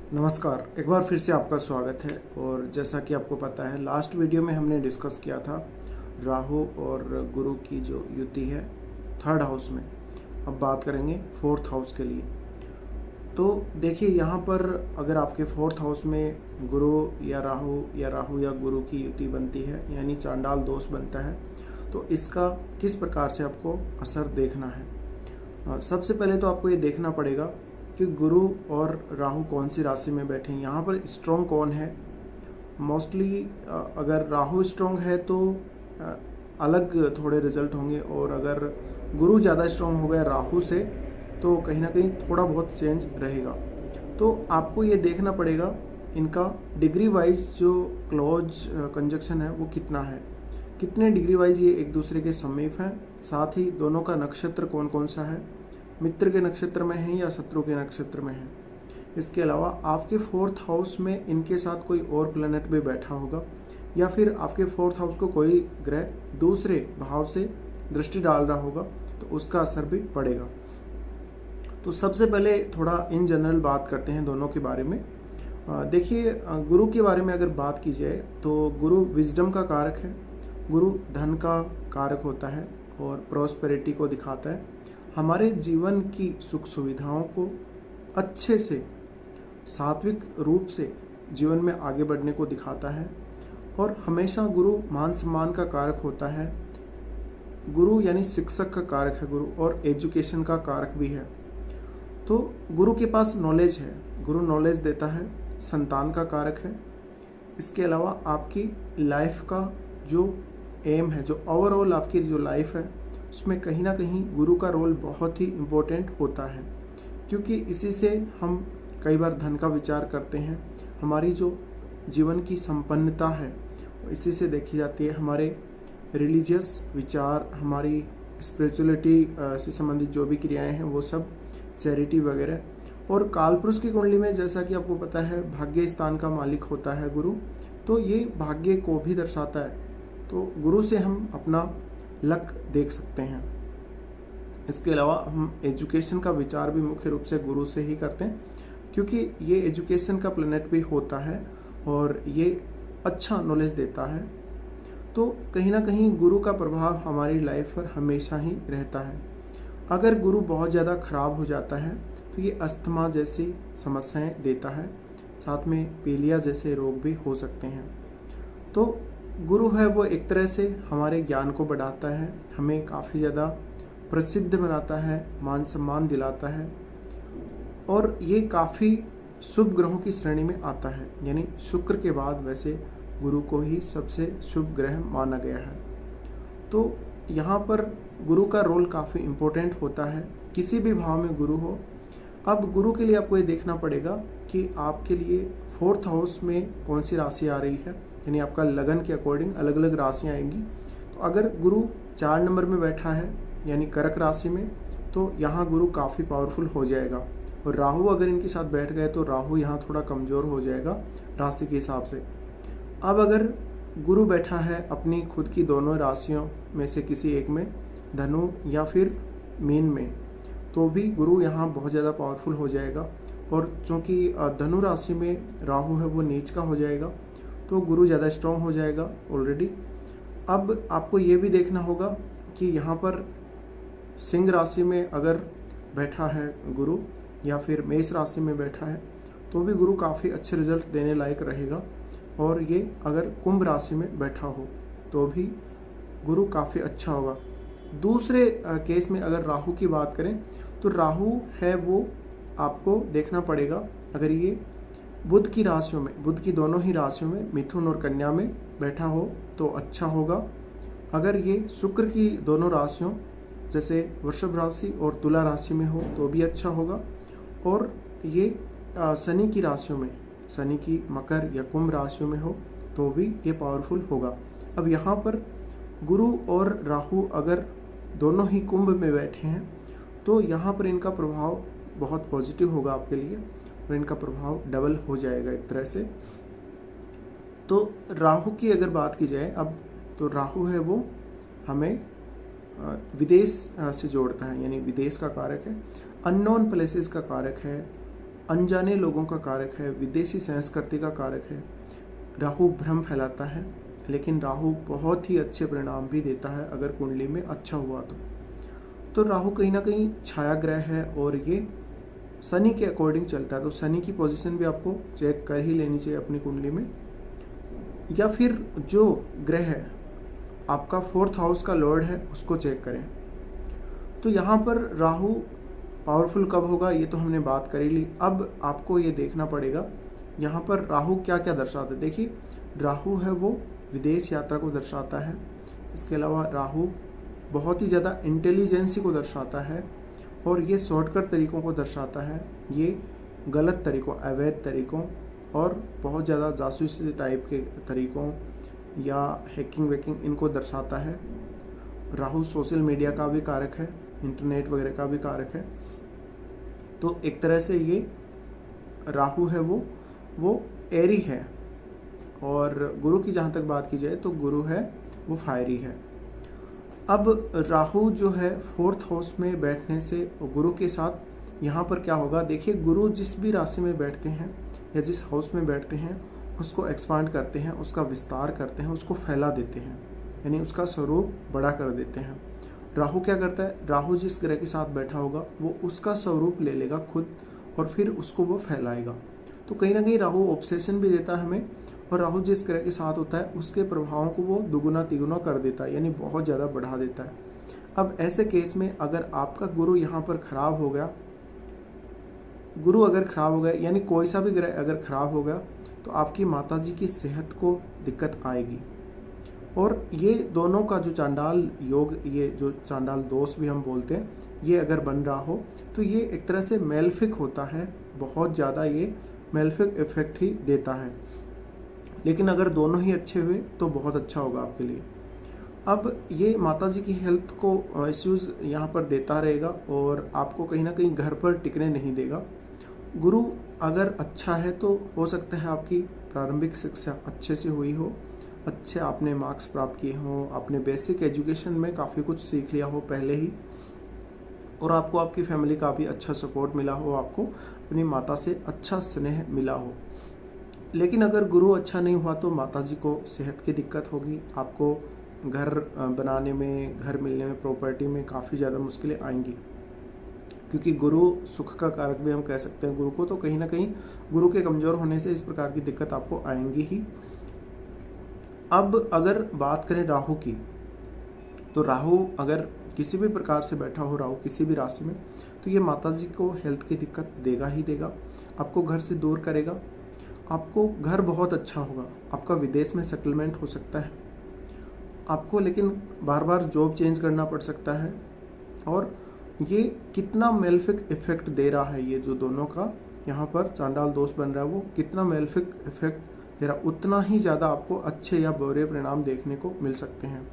नमस्कार, एक बार फिर से आपका स्वागत है। और जैसा कि आपको पता है, लास्ट वीडियो में हमने डिस्कस किया था राहु और गुरु की जो युति है थर्ड हाउस में। अब बात करेंगे फोर्थ हाउस के लिए। तो देखिए, यहाँ पर अगर आपके फोर्थ हाउस में गुरु या राहु या गुरु की युति बनती है, यानी चांडाल दोष बनता है, तो इसका किस प्रकार से आपको असर देखना है। सबसे पहले तो आपको ये देखना पड़ेगा कि गुरु और राहु कौन सी राशि में बैठे हैं, यहाँ पर स्ट्रॉन्ग कौन है। मोस्टली अगर राहु स्ट्रॉन्ग है तो अलग थोड़े रिजल्ट होंगे, और अगर गुरु ज़्यादा स्ट्रॉन्ग हो गया राहु से तो कहीं ना कहीं थोड़ा बहुत चेंज रहेगा। तो आपको ये देखना पड़ेगा इनका डिग्री वाइज जो क्लोज कंजक्शन है वो कितना है, कितने डिग्री वाइज ये एक दूसरे के समीप हैं। साथ ही दोनों का नक्षत्र कौन कौन सा है, मित्र के नक्षत्र में है या शत्रु के नक्षत्र में है। इसके अलावा आपके फोर्थ हाउस में इनके साथ कोई और प्लैनेट भी बैठा होगा, या फिर आपके फोर्थ हाउस को कोई ग्रह दूसरे भाव से दृष्टि डाल रहा होगा, तो उसका असर भी पड़ेगा। तो सबसे पहले थोड़ा इन जनरल बात करते हैं दोनों के बारे में। देखिए, गुरु के बारे में अगर बात की जाए तो गुरु विजडम का कारक है, गुरु धन का कारक होता है और प्रॉस्पेरिटी को दिखाता है। हमारे जीवन की सुख सुविधाओं को अच्छे से सात्विक रूप से जीवन में आगे बढ़ने को दिखाता है। और हमेशा गुरु मान सम्मान का कारक होता है। गुरु यानी शिक्षक का कारक है गुरु, और एजुकेशन का कारक भी है। तो गुरु के पास नॉलेज है, गुरु नॉलेज देता है, संतान का कारक है। इसके अलावा आपकी लाइफ का जो एम है, जो ओवरऑल आपकी जो लाइफ है, उसमें कहीं ना कहीं गुरु का रोल बहुत ही इम्पोर्टेंट होता है, क्योंकि इसी से हम कई बार धन का विचार करते हैं। हमारी जो जीवन की संपन्नता है इसी से देखी जाती है। हमारे रिलीजियस विचार, हमारी स्पिरिचुअलिटी से संबंधित जो भी क्रियाएं हैं वो सब, चैरिटी वगैरह। और कालपुरुष की कुंडली में जैसा कि आपको पता है भाग्य स्थान का मालिक होता है गुरु, तो ये भाग्य को भी दर्शाता है। तो गुरु से हम अपना लक देख सकते हैं। इसके अलावा हम एजुकेशन का विचार भी मुख्य रूप से गुरु से ही करते हैं, क्योंकि ये एजुकेशन का प्लैनेट भी होता है और ये अच्छा नॉलेज देता है। तो कहीं ना कहीं गुरु का प्रभाव हमारी लाइफ पर हमेशा ही रहता है। अगर गुरु बहुत ज़्यादा खराब हो जाता है तो ये अस्थमा जैसी समस्याएं देता है, साथ में पीलिया जैसे रोग भी हो सकते हैं। तो गुरु है वो एक तरह से हमारे ज्ञान को बढ़ाता है, हमें काफ़ी ज़्यादा प्रसिद्ध बनाता है, मान सम्मान दिलाता है, और ये काफ़ी शुभ ग्रहों की श्रेणी में आता है। यानी शुक्र के बाद वैसे गुरु को ही सबसे शुभ ग्रह माना गया है। तो यहाँ पर गुरु का रोल काफ़ी इम्पोर्टेंट होता है, किसी भी भाव में गुरु हो। अब गुरु के लिए आपको ये देखना पड़ेगा कि आपके लिए फोर्थ हाउस में कौन सी राशि आ रही है, यानी आपका लगन के अकॉर्डिंग अलग अलग राशियाँ आएंगी। तो अगर गुरु 4 नंबर में बैठा है यानी कर्क राशि में, तो यहाँ गुरु काफ़ी पावरफुल हो जाएगा। और राहु अगर इनके साथ बैठ गए तो राहु यहाँ थोड़ा कमज़ोर हो जाएगा राशि के हिसाब से। अब अगर गुरु बैठा है अपनी खुद की दोनों राशियों में से किसी एक में, धनु या फिर मीन में, तो भी गुरु यहाँ बहुत ज़्यादा पावरफुल हो जाएगा। और चूँकि धनु राशि में राहु है वो नीच का हो जाएगा, तो गुरु ज़्यादा स्ट्रॉन्ग हो जाएगा ऑलरेडी। अब आपको ये भी देखना होगा कि यहाँ पर सिंह राशि में अगर बैठा है गुरु, या फिर मेष राशि में बैठा है, तो भी गुरु काफ़ी अच्छे रिजल्ट देने लायक रहेगा। और ये अगर कुंभ राशि में बैठा हो तो भी गुरु काफ़ी अच्छा होगा। दूसरे केस में अगर राहु की बात करें तो राहु है वो आपको देखना पड़ेगा, अगर ये बुध की राशियों में, बुध की दोनों ही राशियों में, मिथुन और कन्या में बैठा हो तो अच्छा होगा। अगर ये शुक्र की दोनों राशियों जैसे वृषभ राशि और तुला राशि में हो तो भी अच्छा होगा। और ये शनि की राशियों में, शनि की मकर या कुंभ राशियों में हो तो भी ये पावरफुल होगा। अब यहाँ पर गुरु और राहु अगर दोनों ही कुंभ में बैठे हैं तो यहाँ पर इनका प्रभाव बहुत पॉजिटिव होगा आपके लिए, और इनका प्रभाव डबल हो जाएगा एक तरह से। तो राहु की अगर बात की जाए अब, तो राहु है वो हमें विदेश से जोड़ता है, यानी विदेश का कारक है, अननोन प्लेसेस का कारक है, अनजाने लोगों का कारक है, विदेशी संस्कृति का कारक है। राहु भ्रम फैलाता है, लेकिन राहु बहुत ही अच्छे परिणाम भी देता है अगर कुंडली में अच्छा हुआ तो राहु कहीं ना कहीं छाया ग्रह है और ये शनि के अकॉर्डिंग चलता है, तो शनि की पोजीशन भी आपको चेक कर ही लेनी चाहिए अपनी कुंडली में। या फिर जो ग्रह है आपका 4th हाउस का लॉर्ड है उसको चेक करें। तो यहाँ पर राहु पावरफुल कब होगा ये तो हमने बात कर ही ली। अब आपको ये देखना पड़ेगा यहाँ पर राहु क्या क्या दर्शाता है। देखिए, राहु है वो विदेश यात्रा को दर्शाता है। इसके अलावा राहु बहुत ही ज़्यादा इंटेलिजेंसी को दर्शाता है और ये शॉर्टकट तरीक़ों को दर्शाता है। ये गलत तरीक़ों, अवैध तरीक़ों और बहुत ज़्यादा जासूसी टाइप के तरीक़ों या हैकिंग वैकिंग इनको दर्शाता है। राहु सोशल मीडिया का भी कारक है, इंटरनेट वगैरह का भी कारक है। तो एक तरह से ये राहु है वो एरी है। और गुरु की जहाँ तक बात की जाए तो गुरु है वो फायरी है। अब राहु जो है 4th हाउस में बैठने से गुरु के साथ यहाँ पर क्या होगा, देखिए गुरु जिस भी राशि में बैठते हैं या जिस हाउस में बैठते हैं उसको एक्सपांड करते हैं, उसका विस्तार करते हैं, उसको फैला देते हैं, यानी उसका स्वरूप बड़ा कर देते हैं। राहु क्या करता है, राहु जिस ग्रह के साथ बैठा होगा वो उसका स्वरूप ले लेगा खुद और फिर उसको वो फैलाएगा। तो कहीं ना कहीं राहु ऑब्सेशन भी देता है हमें, और राहु जिस ग्रह के साथ होता है उसके प्रभावों को वो दुगुना तिगुना कर देता है, यानी बहुत ज़्यादा बढ़ा देता है। अब ऐसे केस में अगर आपका गुरु यहाँ पर खराब हो गया, गुरु अगर खराब हो गया यानी कोई सा भी ग्रह अगर खराब हो गया तो आपकी माताजी की सेहत को दिक्कत आएगी। और ये दोनों का जो चांडाल योग, ये जो चांडाल दोष भी हम बोलते हैं, ये अगर बन रहा हो तो ये एक तरह से मेलफिक होता है, बहुत ज़्यादा ये मेलफिक इफेक्ट ही देता है। लेकिन अगर दोनों ही अच्छे हुए तो बहुत अच्छा होगा आपके लिए। अब ये माताजी की हेल्थ को इश्यूज़ यहाँ पर देता रहेगा और आपको कहीं ना कहीं घर पर टिकने नहीं देगा। गुरु अगर अच्छा है तो हो सकता है आपकी प्रारंभिक शिक्षा अच्छे से हुई हो, अच्छे आपने मार्क्स प्राप्त किए हों, आपने बेसिक एजुकेशन में काफ़ी कुछ सीख लिया हो पहले ही, और आपको आपकी फैमिली का भी अच्छा सपोर्ट मिला हो, आपको अपनी माता से अच्छा स्नेह मिला हो। लेकिन अगर गुरु अच्छा नहीं हुआ तो माताजी को सेहत की दिक्कत होगी, आपको घर बनाने में, घर मिलने में, प्रॉपर्टी में काफ़ी ज़्यादा मुश्किलें आएंगी, क्योंकि गुरु सुख का कारक भी हम कह सकते हैं गुरु को। तो कहीं ना कहीं गुरु के कमज़ोर होने से इस प्रकार की दिक्कत आपको आएंगी ही। अब अगर बात करें राहु की, तो राहु अगर किसी भी प्रकार से बैठा हो, राहु किसी भी राशि में, तो ये माताजी को हेल्थ की दिक्कत देगा ही देगा, आपको घर से दूर करेगा। आपको घर बहुत अच्छा होगा, आपका विदेश में सेटलमेंट हो सकता है आपको, लेकिन बार बार जॉब चेंज करना पड़ सकता है। और ये कितना मेलफिक इफेक्ट दे रहा है, ये जो दोनों का यहाँ पर चांडाल दोष बन रहा है, वो कितना मेलफिक इफेक्ट दे रहा, उतना ही ज़्यादा आपको अच्छे या बुरे परिणाम देखने को मिल सकते हैं।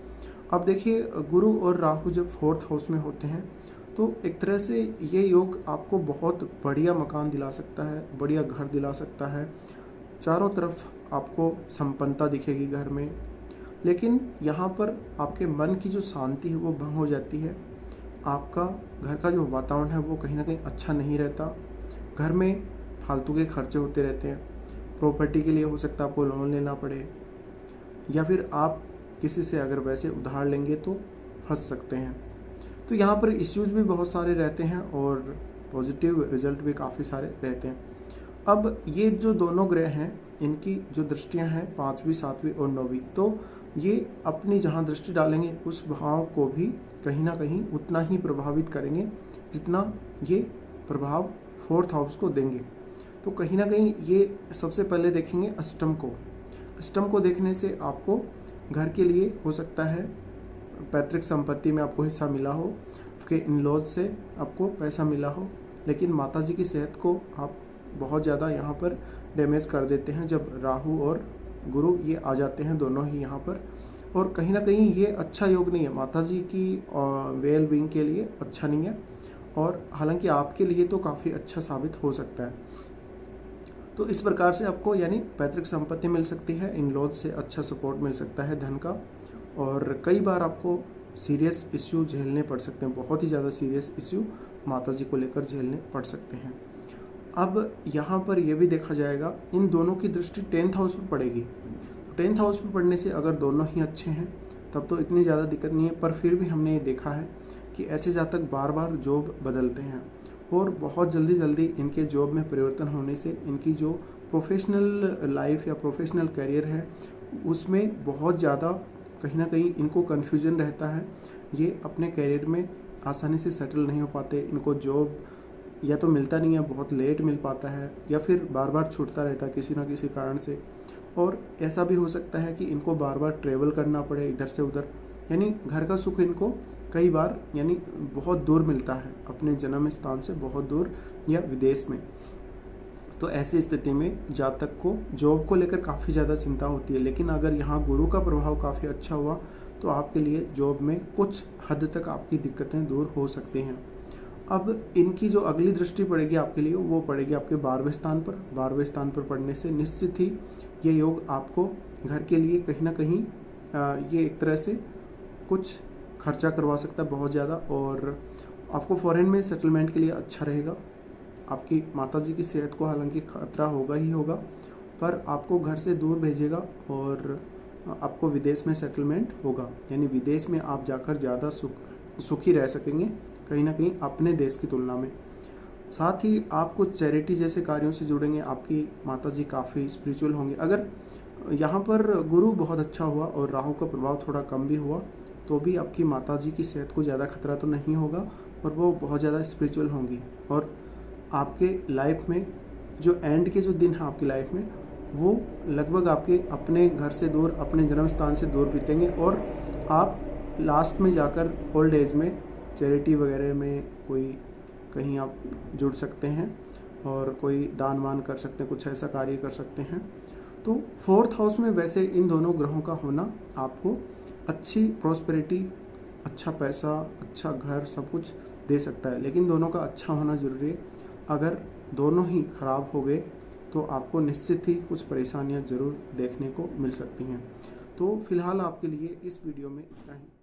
अब देखिए, गुरु और राहु जब 4th हाउस में होते हैं तो एक तरह से ये योग आपको बहुत बढ़िया मकान दिला सकता है, बढ़िया घर दिला सकता है, चारों तरफ आपको संपन्नता दिखेगी घर में। लेकिन यहाँ पर आपके मन की जो शांति है वो भंग हो जाती है, आपका घर का जो वातावरण है वो कहीं ना कहीं अच्छा नहीं रहता, घर में फालतू के खर्चे होते रहते हैं, प्रॉपर्टी के लिए हो सकता है आपको लोन लेना पड़े, या फिर आप किसी से अगर वैसे उधार लेंगे तो फंस सकते हैं। तो यहाँ पर इश्यूज़ भी बहुत सारे रहते हैं और पॉजिटिव रिजल्ट भी काफ़ी सारे रहते हैं। अब ये जो दोनों ग्रह हैं, इनकी जो दृष्टियाँ हैं 5वीं, 7वीं और 9वीं, तो ये अपनी जहाँ दृष्टि डालेंगे उस भाव को भी कहीं ना कहीं उतना ही प्रभावित करेंगे जितना ये प्रभाव 4th हाउस को देंगे। तो कहीं ना कहीं ये सबसे पहले देखेंगे अष्टम को। अष्टम को देखने से आपको घर के लिए हो सकता है पैतृक संपत्ति में आपको हिस्सा मिला हो, आपके इन-लॉज से आपको पैसा मिला हो, लेकिन माताजी की सेहत को आप बहुत ज़्यादा यहाँ पर डैमेज कर देते हैं जब राहु और गुरु ये आ जाते हैं दोनों ही यहाँ पर। और कहीं ना कहीं ये अच्छा योग नहीं है, माताजी की वेल बीइंग के लिए अच्छा नहीं है, और हालांकि आपके लिए तो काफ़ी अच्छा साबित हो सकता है। तो इस प्रकार से आपको यानी पैतृक संपत्ति मिल सकती है, इन-लॉज से अच्छा सपोर्ट मिल सकता है धन का, और कई बार आपको सीरियस इश्यू झेलने पड़ सकते हैं, बहुत ही ज़्यादा सीरियस इश्यू माताजी को लेकर झेलने पड़ सकते हैं। अब यहाँ पर यह भी देखा जाएगा, इन दोनों की दृष्टि 10th हाउस पर पड़ेगी। 10th हाउस पर पढ़ने से अगर दोनों ही अच्छे हैं तब तो इतनी ज़्यादा दिक्कत नहीं है, पर फिर भी हमने ये देखा है कि ऐसे जातक बार बार जॉब बदलते हैं और बहुत जल्दी जल्दी इनके जॉब में परिवर्तन होने से इनकी जो प्रोफेशनल लाइफ या प्रोफेशनल करियर है उसमें बहुत ज़्यादा कहीं ना कहीं इनको कन्फ्यूजन रहता है। ये अपने करियर में आसानी से सेटल नहीं हो पाते, इनको जॉब या तो मिलता नहीं है, बहुत लेट मिल पाता है, या फिर बार बार छूटता रहता है किसी ना किसी कारण से। और ऐसा भी हो सकता है कि इनको बार बार ट्रेवल करना पड़े इधर से उधर, यानी घर का सुख इनको कई बार यानी बहुत दूर मिलता है, अपने जन्म स्थान से बहुत दूर या विदेश में। तो ऐसी स्थिति में जातक को जॉब को लेकर काफ़ी ज़्यादा चिंता होती है। लेकिन अगर यहाँ गुरु का प्रभाव काफ़ी अच्छा हुआ तो आपके लिए जॉब में कुछ हद तक आपकी दिक्कतें दूर हो सकती हैं। अब इनकी जो अगली दृष्टि पड़ेगी आपके लिए वो पड़ेगी आपके 12वें स्थान पर। 12वें स्थान पर पड़ने से निश्चित ही ये योग आपको घर के लिए कहीं ना कहीं ये एक तरह से कुछ खर्चा करवा सकता है बहुत ज़्यादा, और आपको फॉरेन में सेटलमेंट के लिए अच्छा रहेगा। आपकी माताजी की सेहत को हालांकि खतरा होगा ही होगा, पर आपको घर से दूर भेजेगा और आपको विदेश में सेटलमेंट होगा, यानी विदेश में आप जाकर ज़्यादा सुखी रह सकेंगे कहीं ना कहीं अपने देश की तुलना में। साथ ही आप कुछ चैरिटी जैसे कार्यों से जुड़ेंगे, आपकी माताजी काफ़ी स्पिरिचुअल होंगे। अगर यहाँ पर गुरु बहुत अच्छा हुआ और राहु का प्रभाव थोड़ा कम भी हुआ तो भी आपकी माताजी की सेहत को ज़्यादा खतरा तो नहीं होगा और वो बहुत ज़्यादा स्पिरिचुअल होंगी। और आपके लाइफ में जो एंड के जो दिन हैं आपकी लाइफ में वो लगभग आपके अपने घर से दूर, अपने जन्म स्थान से दूर बीतेंगे, और आप लास्ट में जाकर ओल्ड एज में चैरिटी वगैरह में कोई कहीं आप जुड़ सकते हैं और कोई दान वान कर सकते हैं, कुछ ऐसा कार्य कर सकते हैं। तो 4th हाउस में वैसे इन दोनों ग्रहों का होना आपको अच्छी प्रॉस्पेरिटी, अच्छा पैसा, अच्छा घर, सब कुछ दे सकता है, लेकिन दोनों का अच्छा होना ज़रूरी है। अगर दोनों ही खराब हो गए तो आपको निश्चित ही कुछ परेशानियां ज़रूर देखने को मिल सकती हैं। तो फिलहाल आपके लिए इस वीडियो में इतना ही।